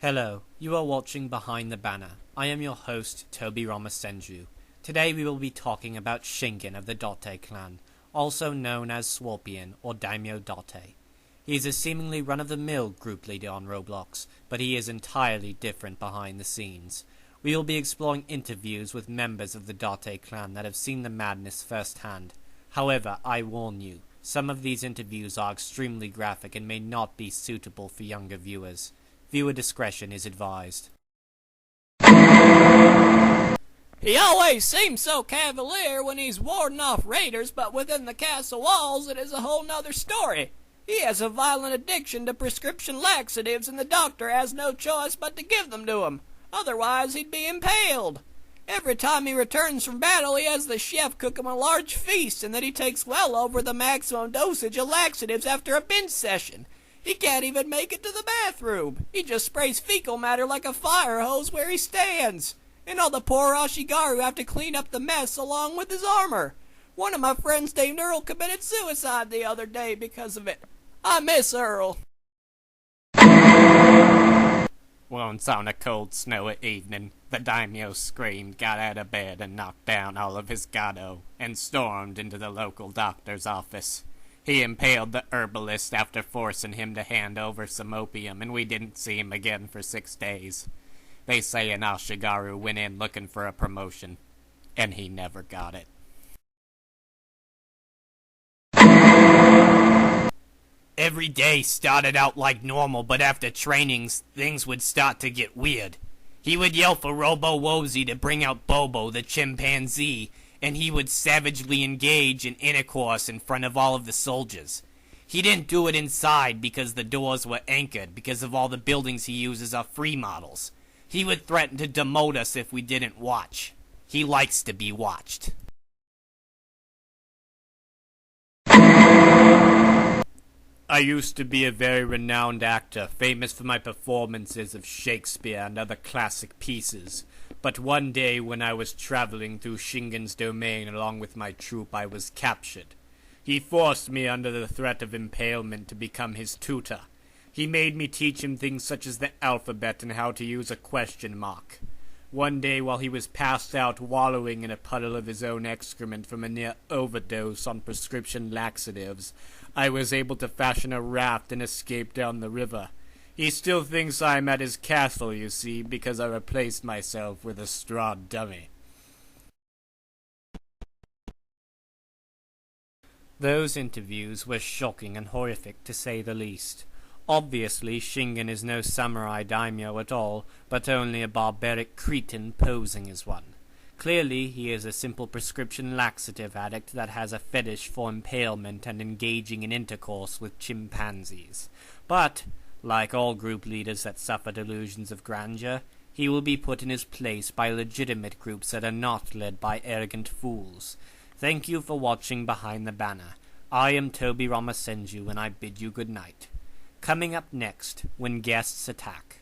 Hello, you are watching Behind the Banner. I am your host, Toby Ramasenju. Today we will be talking about Shingen of the Date clan, also known as Scorpion or Daimyo Date. He is a seemingly run-of-the-mill group leader on Roblox, but he is entirely different behind the scenes. We will be exploring interviews with members of the Date clan that have seen the madness firsthand. However, I warn you, some of these interviews are extremely graphic and may not be suitable for younger viewers. Viewer discretion is advised. He always seems so cavalier when he's warding off raiders, but within the castle walls it is a whole nother story. He has a violent addiction to prescription laxatives, and the doctor has no choice but to give them to him. Otherwise he'd be impaled. Every time he returns from battle, he has the chef cook him a large feast, and then he takes well over the maximum dosage of laxatives after a binge session. He can't even make it to the bathroom. He just sprays fecal matter like a fire hose where he stands. And all the poor Ashigaru have to clean up the mess along with his armor. One of my friends named Earl committed suicide the other day because of it. I miss Earl. Once on a cold, snowy evening, the daimyo screamed, got out of bed, and knocked down all of his gado, and stormed into the local doctor's office. He impaled the herbalist after forcing him to hand over some opium, and we didn't see him again for 6 days. They say an Ashigaru went in looking for a promotion, and he never got it. Every day started out like normal, but after trainings, things would start to get weird. He would yell for Robo-Wozy to bring out Bobo, the chimpanzee, and he would savagely engage in intercourse in front of all of the soldiers. He didn't do it inside because the doors were anchored, because of all the buildings he uses are free models. He would threaten to demote us if we didn't watch. He likes to be watched. I used to be a very renowned actor, famous for my performances of Shakespeare and other classic pieces. But one day when I was traveling through Shingen's domain along with my troupe, I was captured. He forced me under the threat of impalement to become his tutor. He made me teach him things such as the alphabet and how to use a question mark. One day while he was passed out wallowing in a puddle of his own excrement from a near overdose on prescription laxatives, I was able to fashion a raft and escape down the river. He still thinks I'm at his castle, you see, because I replaced myself with a straw dummy. Those interviews were shocking and horrific, to say the least. Obviously, Shingen is no samurai daimyo at all, but only a barbaric cretin posing as one. Clearly, he is a simple prescription laxative addict that has a fetish for impalement and engaging in intercourse with chimpanzees. But, like all group leaders that suffer delusions of grandeur, he will be put in his place by legitimate groups that are not led by arrogant fools. Thank you for watching Behind the Banner. I am Toby Ramasenju, and I bid you good night. Coming up next, when guests attack.